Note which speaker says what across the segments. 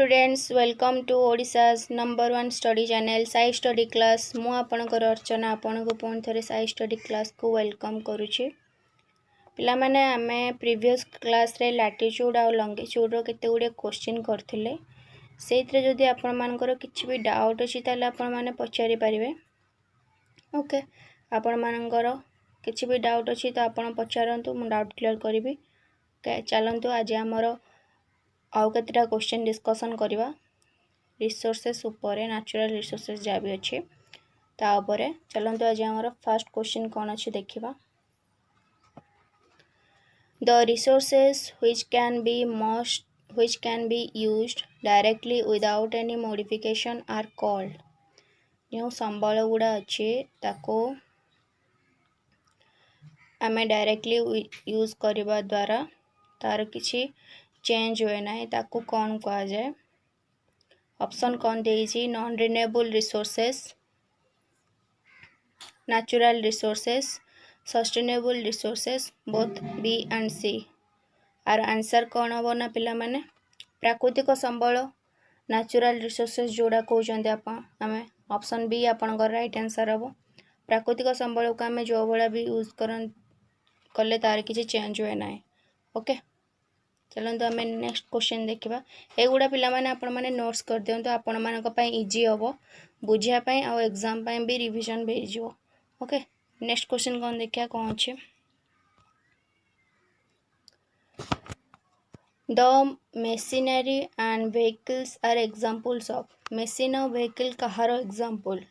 Speaker 1: Students welcome to Odisha's number 1 study channel Sai study class मु आपणकर अर्चना आपण को पुणी थे साई स्टडी क्लास को वेलकम करुच्ची पिला माने आमे प्रीवियस क्लास रे लैटिट्यूड आ लॉन्गिट्यूड रो केते गुडे क्वेश्चन करथिले सेइत्रे जदि आपण मानकर किछि भी डाउट अछि ताले आपण माने पचारि परिबे। ओके आपण मानकर किछि भी डाउट अछि तो आपण पचारंतु मु डाउट क्लियर करिवि। चलंतु आज हमर आउ केतेटा क्वेश्चन डिस्कशन करवा रिसोर्सेस उपरे नेचुरल रिसोर्सेस जहाँ भी अच्छे ता उपरे चलंतु आज हमारा फर्स्ट क्वेश्चन कौन अच्छे देखिबा। The resources which can be used directly without any modification are called। जो संबल गुड़ा अच्छे ताको आमे डायरेक्टली यूज करबा द्वारा तार किछि चेंज हुए ना ताकू कौन कहा जाए। ऑप्शन कौन देइछि non renewable resources, natural resources, sustainable resources, both B and C. आर आंसर कौन हम ना पिला माने प्राकृतिक संबल नेचुरल रिसोर्सेस जोड़ा कहते आमे ऑप्शन बी आपनकर राइट आंसर हम। प्राकृतिक संबल को आमे जो भला भी यूज कले तार किछि चेंज हुए ना। ओके चलते आम नेक्स्ट क्वेश्चन देखा एगुड़ा पाने आपण मैंने नोट्स कर दिंतु आपण मानी इजी हम बुझापी आउ एग्जाम भी रिविजन भी हो। ओके नेक्स्ट क्वेश्चन कौन देखा कौन अच्छे the machinery and vehicles are examples of. Machine और व्हीकल कहार एग्जांपल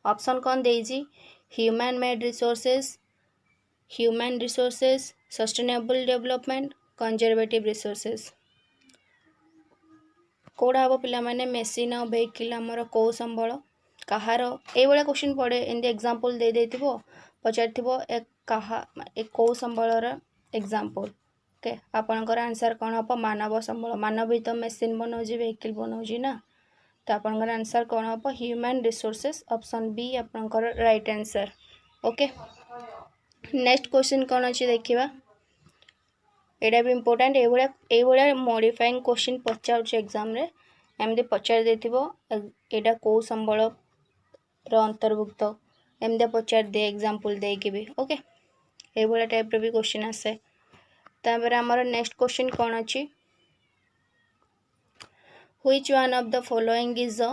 Speaker 1: ऑप्शन कौन देइछि human made resources, sustainable development, conservative resources. कौड़ा हम पिला माने मेसीन और व्हीकल आमर कौ संबल कहार ये क्वेश्चन पड़े एमती एग्जांपल दे देथिबो पचारथिबो एक कौ संबलर एग्जांपल। ओके आपनकर आंसर कौन हम मानव संबल मानव ही तो मेसीन बनाउछि व्हीकल बनाउछि ना तो आपनकर आंसर कौन हम ह्यूमन रिसोर्सेस ऑप्शन बी आपनकर right answer. Okay next question कौन अच्छे देखिबा एटा भी इम्पोर्टेंट ये मॉडिफाइंग क्वेश्चन पचार एग्जाम रे एमती पचार देथिबो एटा को संबल अंतर्भुक्त एमती पचार दे एग्जांपल देके भी। ओके ये टाइप भी क्वेश्चन आसे तापर हमर नेक्स्ट क्वेश्चन कौन अच्छी which one of the following is the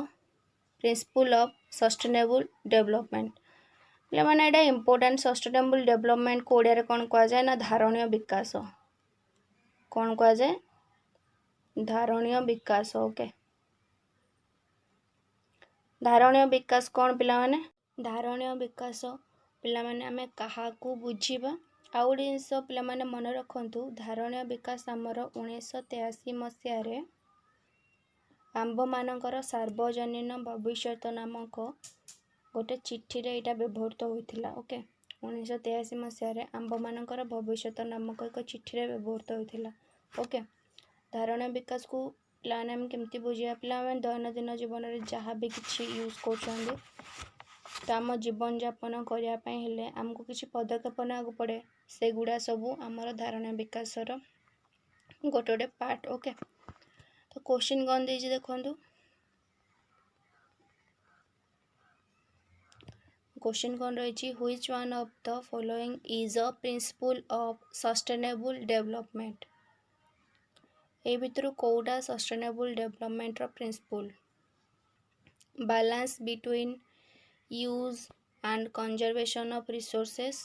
Speaker 1: principal of sustainable development. माने एटा इम्पोर्टेंट सस्टेनेबल डेवलपमेंट को ओडिया रे कौन कहा जाए ना धारणीय विकास कौन कहा जाए धारणीय विकास। ओके धारणीय विकास कौन पिला माने धारणीय विकास पिला माने आमे कहा को बुझीबा आउ जिनस पिला माने मन रखंतु धारणीय विकास आमर 1983 मसीह रे आंब मानकर सार्वजनीन भविष्यत नामक गोटे चिट्ठी रे एटा व्यवहृत होइथिला। ओके 1983 मसीह रे आंब मानकर भविष्यत नामक एक चिट्ठी रे व्यवहृत होइथिला। ओके धारणीय विकास को प्लान हम केमती बुझिया पिला हम दैनंदिन जीवन में जहाँ भी किसी यूज कर तो आम जीवन यापन करने आमको किसी पदक्षेप ना पड़े से गुड़ा सबू आमर धारणा विकासर गोटे गोटे पार्ट। ओके तो क्वेश्चन कौन देछि देखंतु क्वेश्चन कौन रही which one of the following is a principle of sustainable development. ए भितर कौटा सस्टेनेबल डेवलपमेंट रो principle balance between use and conservation of resources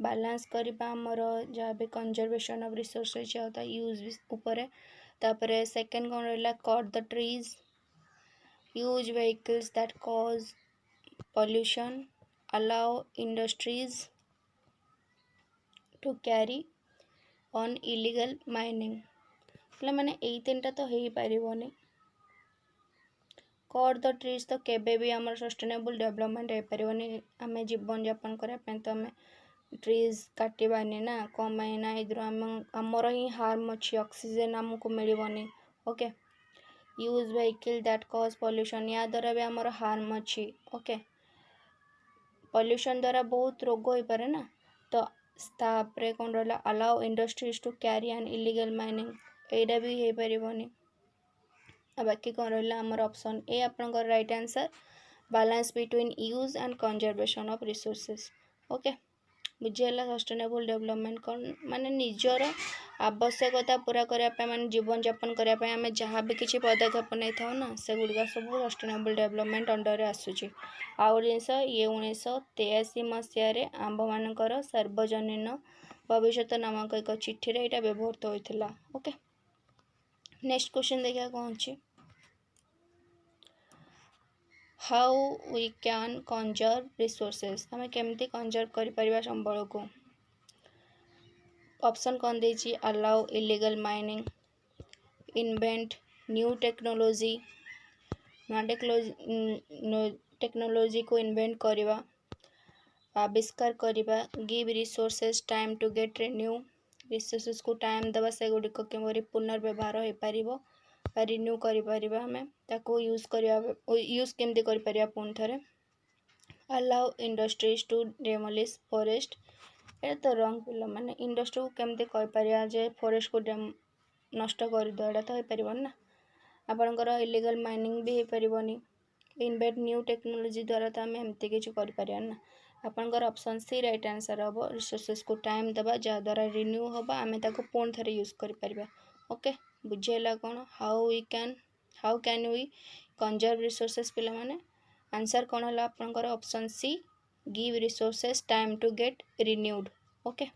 Speaker 1: balance करबा हमर जहाँ भी कंजर्वेशन ऑफ रिसोर्सेस होता यूज ऊपर तापर सेकंड कौन रहला cut the trees use vehicles that cause pollution allow industries to carry on illegal mining। माने यही तीनटा तो हो पारिबोनी कट द ट्रीज तो केबे भी आमर सस्टेनेबल डेवलपमेंट हो पारिबोनी आमे जीवन यापन करा पे तो आमे ट्रीज काटिबानी ना कम ना इधर आमर ही हार्म अच्छी ऑक्सीजन आमको मिलबनी। Okay use vehicle that cause pollution या द्वारा भी आमर हार्म अच्छी। ओके पॉल्यूशन द्वारा बहुत रोग हो पारे ना तो तापरे कौन रहा allow industries to carry an illegal mining एटा भी हो पारिबनी। बाकी कौन रहा आमर ऑप्शन ए आपनकर right answer balance between use and conservation of resources. Okay बुझीगला सस्टेनेबल डेवलपमेंट कौन माने निजर आवश्यकता पूरा करने माने जीवन यापन करने आम जहाँ भी किसी पदक्षेप नहीं था ना से गुड़िका सब सस्टेनेबल डेवलपमेंट अंडर आसूची। आउ जिनस ये 1983 मसीह आंब मानकर सार्वजनीन भविष्य नामक एक चिठी रे यहाँ व्यवहृत होता। ओके नेक्स्ट क्वेश्चन देखिए कौन अच्छी how we can conserve resources आम केमती कंजर्व कर संबल को। ऑप्शन कौन देची allow illegal mining invent new technology technology को इन्वेंट करवा आविष्कार करवा give resources time to get renew resources को टाइम देवा से गुड़िक केमरी पुनर्व्यवहार हो पार रिन्यू करें आम ताको यूज केमती कर पुणी थे allow industries to demolish forest ये तो रंग पिला माने इंडस्ट्री को केमती कहीपर जे फॉरेस्ट को नष्ट करदे यहाँ तो हो पार ना आपणकर इलीगल माइनिंग भी हो पारनी इन्वेंट न्यू टेक्नोलॉजी द्वारा तो आम एमती किसी कर ना आपणकर ऑप्शन सी राइट आंसर हम रिसोर्सेस को टाइम देवा जहाँद्वारा रिन्यू हम आम पुणी थे यूज कर। ओके बुझेगा कौन how can we conserve resources पिला माने आंसर कौन है आपणकर option C give resources time to get renewed. Okay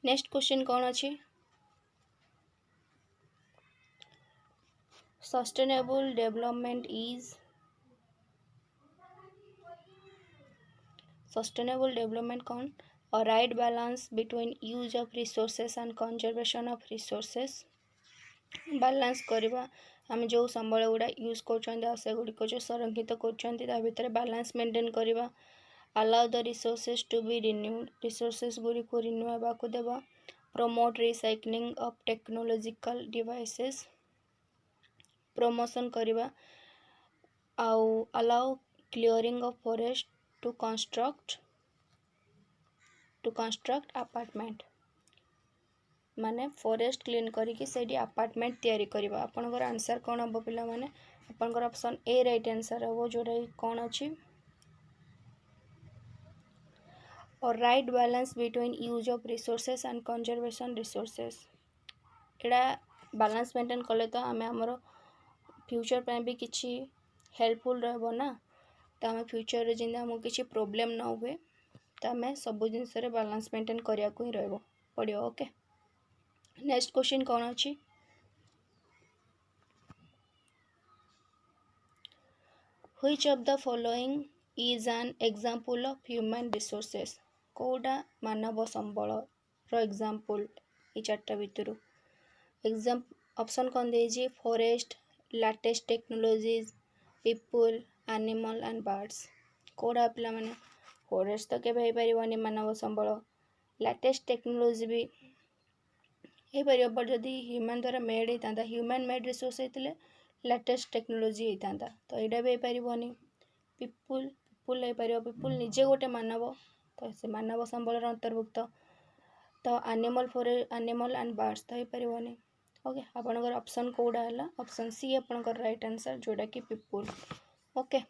Speaker 1: next question कौन अच्छी sustainable development is sustainable development कौन a right balance between use of resources and conservation of resources balance करवा आम जो संबल गुड़ा यूज कर गुड़िक जो संरक्षित कर बैलेंस मेंटेन करवा allow the resources to be renewed resources गुड़ी को रिन्यू होगा देवा promote recycling of technological devices promotion करवा आउ allow clearing of forest to construct apartment माने फॉरेस्ट क्लीन करिकी सेठी अपार्टमेंट तैयारी करवा आपनकर आंसर कौन हम पिला माने आपनकर ऑप्शन ए राइट आंसर हम जोटा कौन अच्छी और right balance between use of resources and conservation resources Etah balance maintain कले तो आम आमर फ्यूचर पे भी किसी हेल्पफुल रहबो ना तो आम फ्यूचर रे जिंदा हमको किसी प्रॉब्लम ना हुए तो आम सब जिनस बैलेंस मेंटेन करिया को ही रहबो पड़ियो। ओके नेक्स्ट क्वेश्चन कौन अच्छी which of the following is an example of human resources कोडा मानव संबल रो एग्जांपल ये चार्टा भितर एग्जाम ऑप्शन कौन देजी forest latest technologies people animal and birds कोडा पिला माने फॉरेस्ट तो केबे हो पारिबनी मानव संबल लेटेस्ट टेक्नोलॉजी भी हो पार बट जदि ह्यूमन द्वारा मेड होता ह्यूमन मेड रिसोर्स होते लेटेस्ट टेक्नोलॉजी होता तो यहाँ भी हो पारिबनी पीपुल हो पार पीपुल निजे गोटे मानव तो से मानव संबल अंतर्भुक्त तो एनिमल एंड बर्ड्स तो हो पारिबनी। ओके आपनकर ऑप्शन कोडा है ऑप्शन सी आपनकर राइट आंसर जोटा कि पीपुल। ओके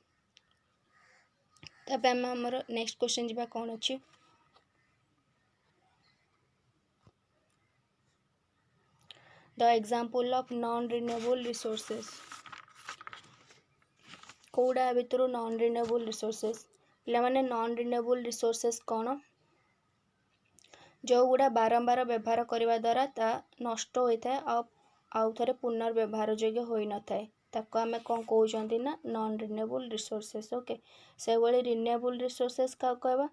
Speaker 1: तबे आमर नेक्स्ट क्वेश्चन जीवा कौन अच्छी the example of non renewable resources कोडा भितर नॉन रिन्यूएबल रिसोर्सेस पे नॉन रिन्यूएबल रिसोर्सेस कौन जो गुड़ा बारंबार व्यवहार करने द्वारा ता नष्ट होता है आउ थे पुनर्व्यवहार योग्य हो न थाए ताको आम कौन कहते ना नॉन रिन्यूएबल रिसोर्सेस। ओके से भाई रिन्यूएबल रिसोर्सेस क्या कहवा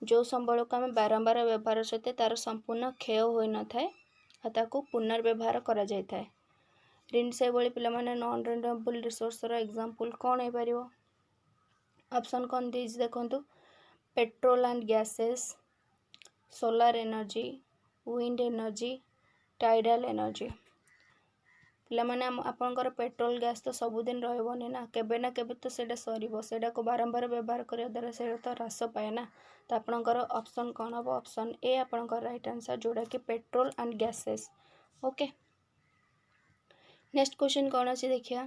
Speaker 1: जो संबल को आम बारंबार व्यवहार सहित तार संपूर्ण क्षय हो न थाए ताको पुनर्व्यवहार करा जाय थाए से भाई पिला माने नॉन रिन्यूएबल रिसोर्स रो एग्जांपल कौन हो पार ऑप्शन कौन दीज देखंतु petrol and gases solar energy wind energy tidal energy ପିଲାମାନେ ଆପଣଙ୍କର ପେଟ୍ରୋଲ ଗ୍ୟାସ୍ ତ ସବୁଦିନ ରହିବନି ନା, କେବେ ନା କେବେ ତ ସେଇଟା ସରିବ, ସେଇଟାକୁ ବାରମ୍ବାର ବ୍ୟବହାର କରିବା ଦ୍ୱାରା ସେଇଟା ତ ହ୍ରାସ ପାଏ ନା। ତ ଆପଣଙ୍କର ଅପସନ୍ କ'ଣ ହେବ? ଅପସନ୍ ଏ ଆପଣଙ୍କର ରାଇଟ୍ ଆନ୍ସର୍, ଯେଉଁଟାକି petrol and gases. Okay, next question କ'ଣ ଅଛି ଦେଖିବା।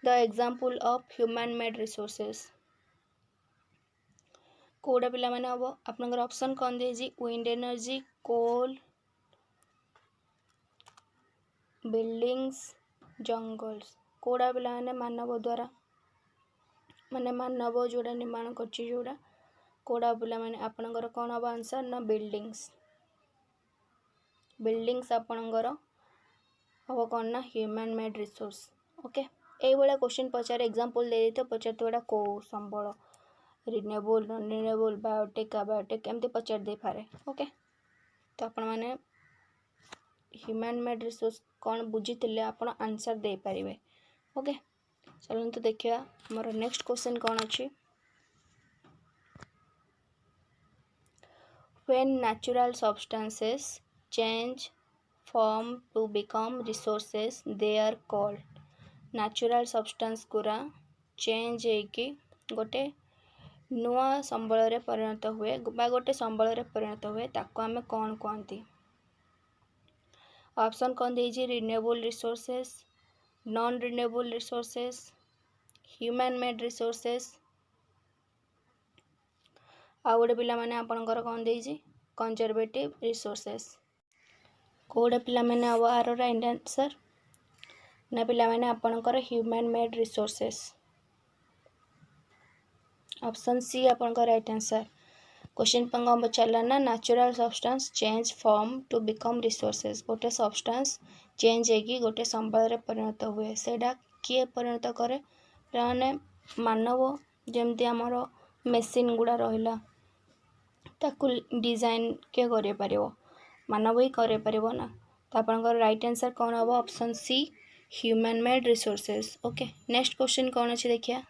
Speaker 1: The example of human made resources कोड़ा पिला माने हम आपनकर ऑप्शन कौन दे wind energy, coal, buildings, jungles. कोड़ा पिला माने मानव द्वारा माने मानव जोड़ा निर्माण करछि जोड़ा कोड़ा पिला माने आपनकर कौन हम आंसर ना बिल्डिंग्स। बिल्डिंग्स आपनकर हम कौन ना ह्यूमन मेड रिसोर्स। ओके, ये भाया क्वेश्चन पचारे एग्जांपल दे देते पचार को संबल रिन्यूएबल, नॉन रिन्यूएबल, बायोटेक, अबायोटेक एमती पचार दे पारे। ओके, तो आपण माने ह्यूमन मेड रिसोर्स कौन बुझीते आप आंसर दे पारे। ओके, चलो तो देखिए मोर नेक्स्ट क्वेश्चन कौन अच्छी। When natural substances change form to become resources, they are called natural substance गुरा चेंज होइकी गोटे नुआ संबल रे परिणत हुए बा गोटे संबल रे परिणत हुए ताको आमे कौन कहती। ऑप्शन कौन दे renewable resources, non renewable resources, human made resources, आ गोटे पिला माने आपनकर कौन दे कंजर्वेटिव रिसोर्सेस। कोडे पिला माने अब आरो राइट आंसर ना पिला माने आपनकर human made resources. Option C आपनकर राइट आंसर। क्वेश्चन पंग चला ना natural substance change form to become resources. गोटे सब्सटेंस चेंज होगी गोटे संबल रे परिणत हुए सेटा किए परिणत करे माने मानव जेमती आमर मेसीन गुड़ा रहिला ताकू डिजाइन के करे पारिबो मानव ही करे पारिबो ना। तो आपनकर राइट आंसर कौन हम? Option C human made resources. Okay, next question कौन अच्छी देखिए।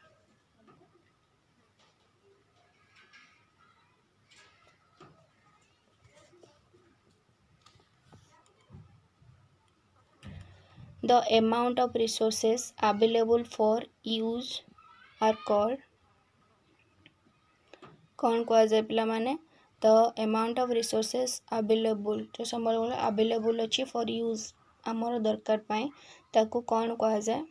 Speaker 1: The amount of resources available for use are called कौन कह जाए पिला माने the amount of resources available जो संबल अवेलेबल अच्छी फॉर यूज आमर दरकार पाए ताकू कौन कह जाए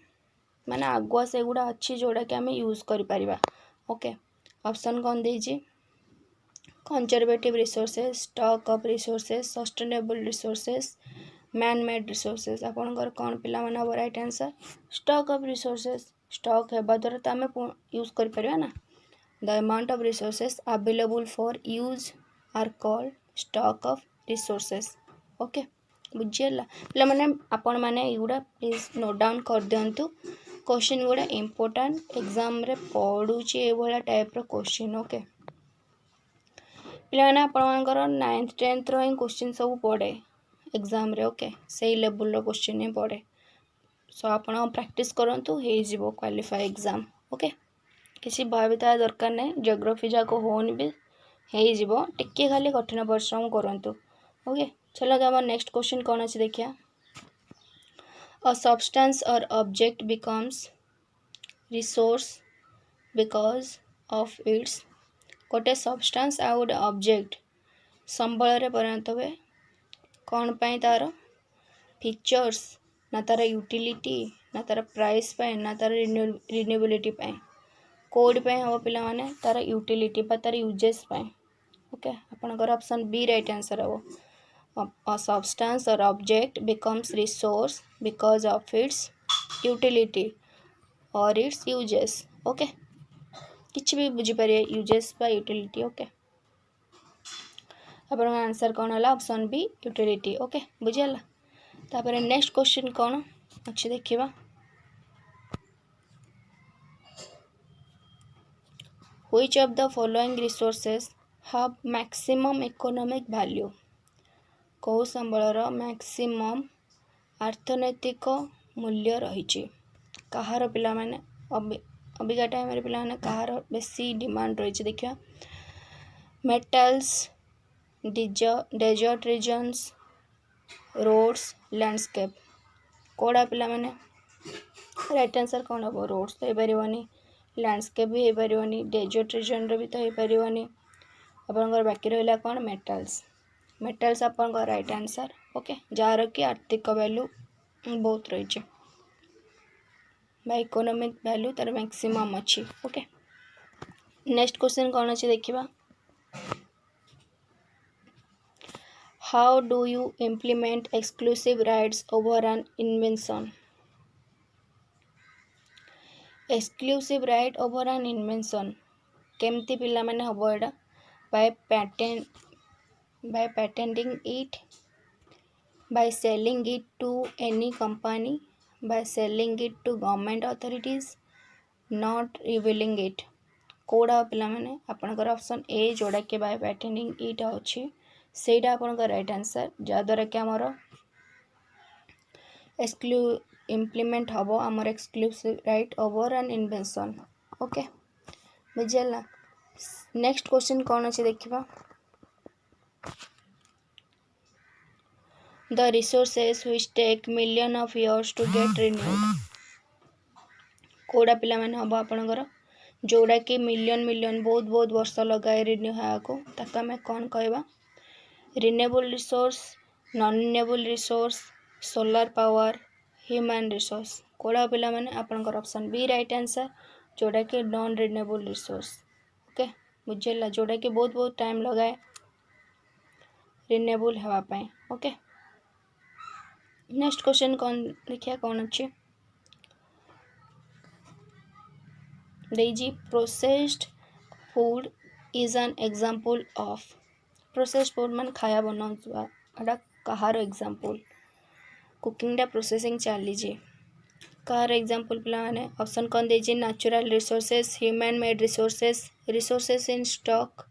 Speaker 1: माने आगुआ से गुड़ा अच्छी जोड़ा कि आम यूज कर परिबा। ओके, ऑप्शन कौन दे conservative resources, stock of resources, sustainable resources, man made resources. आपनकर कौन पिला माने अब right answer stock of resources. Stock हेबा द्वारा तो आम यूज कर परिबा ना। The amount of resources available for use are called stock of resources. Okay, बुझीगला पिला माने आपण माने एगुड़ा प्लीज नोट डाउन कर दिंतु। क्वेश्चन गुड़ा इंपोर्टेंट एग्जाम रे पड़ुची ए भला टाइप रो क्वेश्चन। ओके, पिला माने आपण मानकर 9th 10th रो क्वेश्चन सब पड़े एग्जाम रे। ओके, सेही लेवल रो क्वेश्चन ही पड़े सो आपण प्रैक्टिस करंतु हे जिवो क्वालिफाई एग्जाम। ओके, किसी भाविता दरकार नहीं जियोग्राफी जाक होनी भी हो टिके खाली कठिन परिश्रम करंतु। ओके, चलो तो नेक्स्ट क्वेश्चन कौन अच्छी देखिए। अ सब्सटेंस और object becomes resource because of its गोटे सब्सटेंस आ गोटे ऑब्जेक्ट संबल रे परिणत हुए कौन पाई तार फीचर्स ना तार यूटिलिटी ना तार प्राइस पाए ना तार रिन्यूएबिलिटी पाए कोड पे हम पिला माने तार यूटिलिटी बा तार यूजेस पाए। ओके, आपनकर ऑप्शन बी राइट आंसर हम अ सब्सटेंस और object becomes resource because of its utility और इट्स यूजेस। ओके, किछि भी बुझी पारे यूजेस बा यूटिलिटी। ओके, आपन आंसर कौन है? Option B utility. ओके, बुझीगला। तापर नेक्स्ट क्वेश्चन कौन अच्छी देखिबा। Which of the following resources have maximum economic value? कौ संबलर मैक्सिमम अर्थनैतिक मूल्य रही कहार पिला माने अबिका टाइम रे पिला माने कहार बेसी डिमांड रही देखिया। Metals, desert regions, roads, landscape. कोड़ा पिला माने राइट आंसर कौन हम? रोड्स तो हो लैंडस्केप भी हो डेजर्ट रिजन भी तो हो आपंकर बाकी रहा कौन? मेटल्स। मेटल्स आपंकर राइट आंसर। ओके, जार कि आर्थिक वैल्यू बहुत रही इकोनॉमिक वैल्यू तार मैक्सिमम अच्छी। ओके, नेक्स्ट क्वेश्चन कौन अच्छे देखा? How do you implement exclusive rights over an invention? Exclusive right over an invention केमती पिला माने हबो एडा? By patenting it, by selling it to any company, by selling it to government authorities, not revealing it। कोड़ा पिला माने आपनकर option A जोड़ा के बाय patenting it अछि सेटा आपनकर राइट आंसर जद्वारा कि आमर इम्प्लीमेंट हम आमर exclusive right over an invention. Okay, बुझेला। नेक्स्ट क्वेश्चन कौन अच्छे देखा? The resources which take million of years to get renewed। कोड़ा पिला माने हम आपनकर जोड़ा कि मिलियन बहुत बहुत वर्ष लगाए रिन्यू होगा ताको आम कौन कहवा? Renewable resource, non renewable resource, solar power, human resource. कोड़ा पिला माने आपनकर ऑप्शन बी राइट आंसर जोड़ा कि नॉन रिन्यूएबल रिसोर्स। ओके, बुझेला, जोड़ा कि बहुत बहुत टाइम लगाए रिन्यूएबल हवा पाए। ओके, नेक्स्ट क्वेश्चन कौन देखिए कौन अच्छे? Processed food is an example of. Processed food मान खाया बनाउवा एटा कहार एग्जांपल? कुकिंग प्रोसेसिंग चली कहार एग्जांपल पिला माने ऑप्शन कौन देजी? Natural resources, human made resources, resources in stock,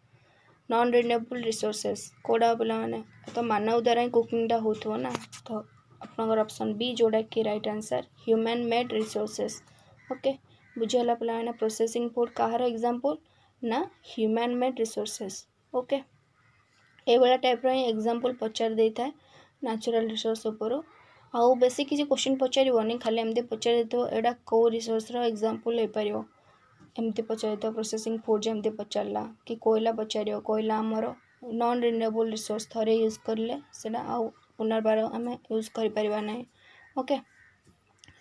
Speaker 1: non renewable resources. कोड़ा पिला माने तो मानव द्वारा ही कुकिंग होथो ना, तो आपनकर ऑप्शन बी जोड़ा कि right answer human made resources. Okay, बुझेला पिला माने प्रोसेसिंग फूड कहार एग्जांपल ना ह्यूमन मेड रिसोर्सेस। ओके, ए वाला टाइप रो एग्जांपल पचार देता है नेचुरल रिसोर्स ऊपर आउ बेसी किसी क्वेश्चन पचारिबनी खाली एमती पचारि देतो एडा को रिसोर्स रो एग्जांपल हो पारियो एमती पचारि देतो प्रोसेसिंग फूड जेमती पचारला कि कोयला पचारियो कोयला हमर नॉन रिन्यूएबल रिसोर्स थरे यूज करले सेडा आउ पुनर्बार आम यूज कर परिबा नै। ओके,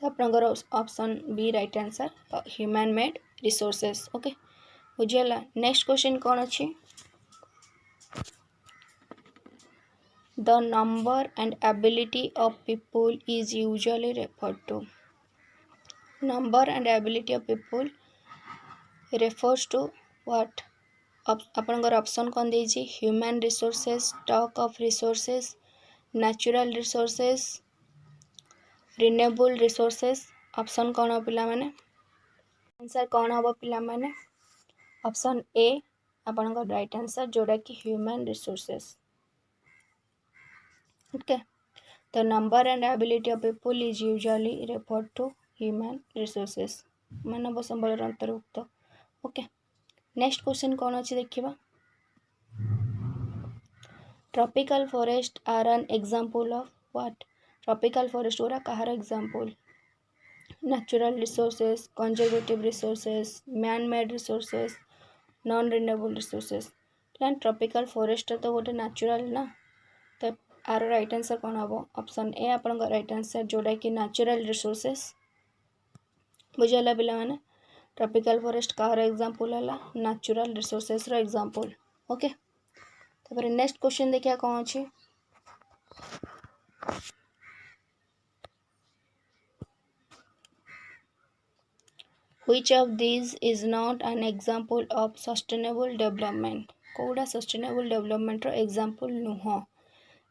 Speaker 1: आपनकर option B right answer human made resources. Okay, बुझियला। नेक्स्ट क्वेश्चन कौन अच्छी? The number and ability of people is usually referred to। Number and ability of people refers to what? आपनकर ऑप्शन कौन देजी? Human resources, stock of resources, natural resources, renewable resources. Option कौन हो पिला माने? Answer कौन हो पिला माने? ऑप्शन ए आपनकर राइट आंसर जोड़ा कि human resources. Okay, the number and ability of people is usually referred to human resources, मानव संबल अंतर्भुक्त। ओके, नेक्स्ट क्वेश्चन कौन अच्छे देखा? Tropical forest are an example of what? Tropical forest गुरा कहार example? Natural resources, conservative resources, man made resources, non renewable resources. Tropical forest तो गोटे नेचुरल ना, तो आर राइट आंसर कौन हम? ऑप्शन ए आपन राइट आंसर जोड़ा कि नेचुरल रिसोर्सेस। बुझेला पिला माने ट्रॉपिकल फॉरेस्ट कहार एग्जांपल है? नेचुरल रिसोर्सेस रो एग्जांपल। ओके, तापर नेक्स्ट क्वेश्चन देखिया कौन अछि? Which of these is not an example of sustainable development? कोड़ा सस्टेनेबल डेवलपमेंट रो एग्जांपल नुह?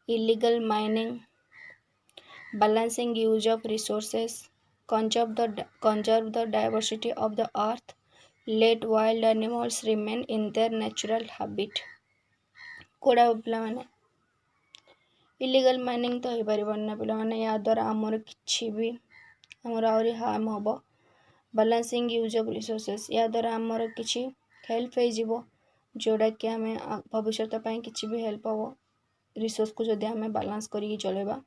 Speaker 1: Illegal mining, balancing use of resources, conserve the diversity of the earth, let wild animals remain in their natural habitat। कोड़ा पिला माने illegal mining तो हो पारिबन ना पिला माने या द्वारा हमर किछि भी हमर आउरी हार्म होबो। बैलेंसिंग यूज ऑफ रिसोर्सेस या द्वारा हमर किछि हेल्प हो जिवो जोड़ा कि आम भविष्य किसी भी हेल्प हम रिसोर्स को जदि आम बालांस करके चलेबा।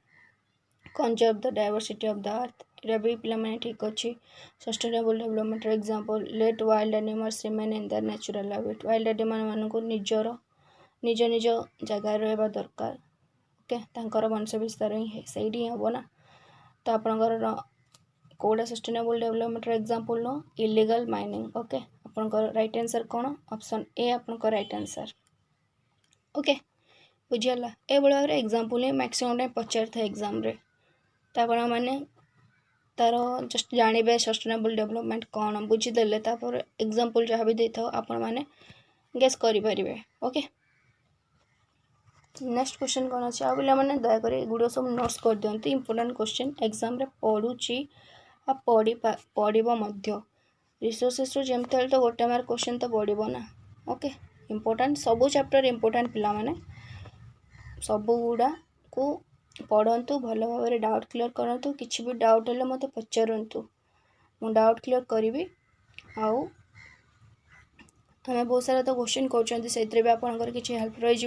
Speaker 1: Conserve the diversity of the earth ये भी पे ठीक अच्छे। Sustainable development example let wild animals remain in the natural habit wild animal मान को निज निज जगह रहा दरकार। ओके तांकर वंश विस्तार ही सही हम ना। तो आपणकर कौटा sustainable development example no illegal mining. Okay आपणकर राइट आंसर कौन ऑप्शन ए आपणकर राइट आंसर। ओके बुझीगला ए भाव में एग्जांपल ही मैक्सिमम टाइम पचार था एग्जाम रे। तो आपण मैंने तार जस्ट जानवे सस्टेनेबल डेवलपमेंट कौन बुझीदे एग्जांपल जहाँ भी दे था आपण मैंने गेस करें। ओके नेक्स्ट क्वेश्चन कौन अच्छे आ पे दयाकोरी गुड़ सब नोट्स कर दिखाँ इंपोर्टाट क्वेश्चन एग्जाम पढ़ुची आ पढ़ रिसोर्सेस जमती तो गोटे मार्क क्वेश्चन तो पड़ो ना। ओके इंपोर्टाट सबू चैप्टर इंपोर्टाट पिला माने सबू गुड़ा को पढ़ंतु भल भाव में डाउट क्लियर करूँ किसी भी डाउट है मत पचारतु मु डाउट क्लियर करी। आउ हमें बहुत सारा तो क्वेश्चन कर आपंकर किसी हेल्प रही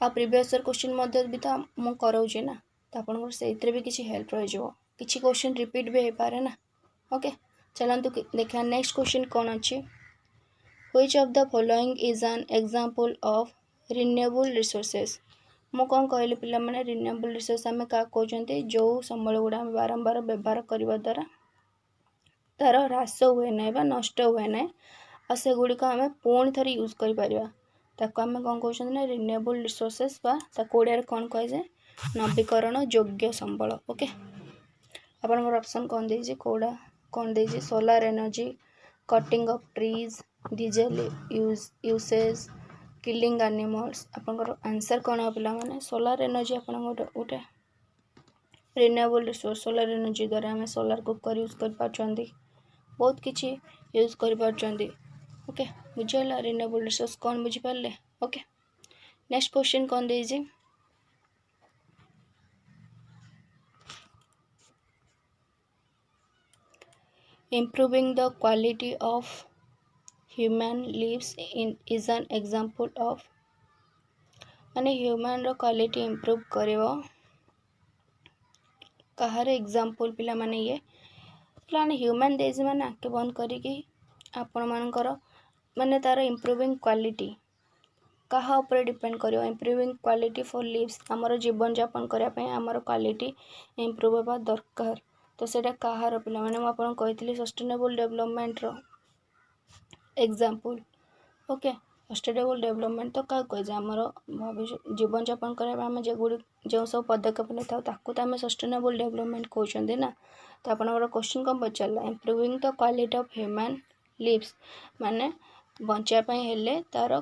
Speaker 1: आ प्रीवियस ईयर क्वेश्चन भी तो मुझे कराऊँ ना तो आपंकर से भी किसी हेल्प रही किसी क्वेश्चन रिपीट भी हो पारे ना। ओके चलतु देखा नेक्स्ट क्वेश्चन कौन अच्छे which of the following is an example of renewable resources. मु कौन कहली पिला माने रिन्यूएबल रिसोर्स आम क्या कहते जो संबल गुड़ा बारंबार व्यवहार करने द्वारा तार ह्रास हुए ना नष्ट हुए ना और से गुड़िक आम पुणी थे यूज कर ताको आम कौन कहते ना रिन्यूएबल रिसोर्सेस ओडिया कौन कह जाए नवीकरण योग्य संबल। ओके आपनकर ऑप्शन कौन दे कौड़ा कौन दे solar energy cutting of trees diesel usage killing animals आपनकर आंसर कौन है पिला माने सोलार एनर्जी आपन गोटे रिन्यूएबल रिसोर्स सोलार एनर्जी द्वारा आम सोलार कुकर यूज कर पार्टी बहुत किसी यूज कर पार्टी। ओके बुझीगला रिन्यूएबल रिसोर्स कौन बुझीपारे। ओके नेक्स्ट क्वेश्चन कौन दे improving the quality of human lives in is an example of माने ह्यूमन रो क्वालिटी इम्प्रूव करिवो कहार एग्जांपल पिला माने ये पिला माने ह्यूमन देज माने आके बंद करिकी आपण मानकर माने तार इम्प्रूविंग क्वालिटी कहा ऊपर डिपेंड करियो इम्प्रूविंग क्वालिटी फॉर लिव्स आमर जीवन यापन करने पे आमर क्वालिटी इम्प्रूव होगा दरकार। तो सेटा कहार पिला माने आपन कही सस्टेनेबल डेवलपमेंट रो एग्जांपल। ओके सस्टेनेबल डेवलपमेंट तो क्या कहे आमर भविष्य जीवन यापन करने जो सब पदक्षेप नहीं था तो आम सस्टेनेबल डेवलपमेंट कहते ना। तो आप क्वेश्चन कौन पचारा improving the quality of human lives माने बचापी हेले तार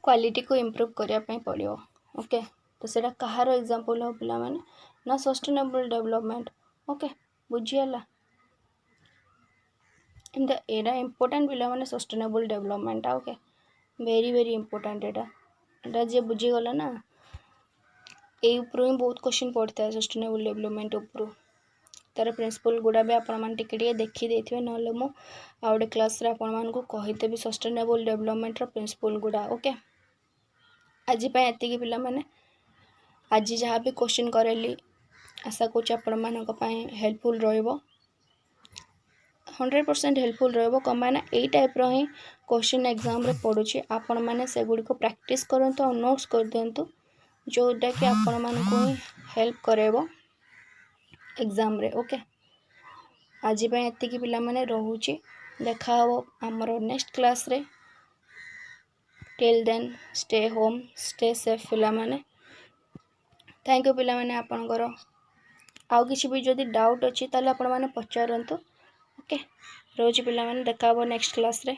Speaker 1: क्वालिटी को इम्प्रूव करने पड़ो। ओके तो सेटा कहार एग्जांपल हो पिला माने ना सस्टेनेबल डेवलपमेंट। ओके बुझीगला एटा इंपोर्टेंट पिला माने sustainable development. Okay very very important एटा जे बुझीगला ना यही ही बहुत क्वेश्चन पड़ता है सस्टेनेबल डेवलपमेंट उपरू तार प्रिंसिपल गुड़ा भी आपण देखी देथिबे नले मु आ गोटे क्लास रे आपण मानकु कहिदेबी सस्टेनेबल डेवलपमेंट रो प्रिंसिपल गुड़ा। ओके आज एतिकी पिला माने आज जहाँ भी क्वेश्चन करेली आशा करूँ आपण मानक पई हेल्पफुल रहिबो 100% हेल्पफुल रहिबो कमाना एई टाइप रो ही क्वेश्चन एग्जाम रे पड़ुची आपण माने से गुडी को प्रैक्टिस करंतु और नोट्स कर दियंतु जोटा कि आपण मानकु ही हेल्प करेबो एग्जाम रे। ओके आज एतिकी पिला माने रहूची देखा हो हमरो नेक्स्ट क्लास रे till then stay home stay safe पिला माने थैंक यू पिला माने आपनकर आउ किसी भी जदि डाउट अच्छी ताले आपण माने पचारंतु। ओके रोज पिला माने देखा हो नेक्स्ट क्लास रे।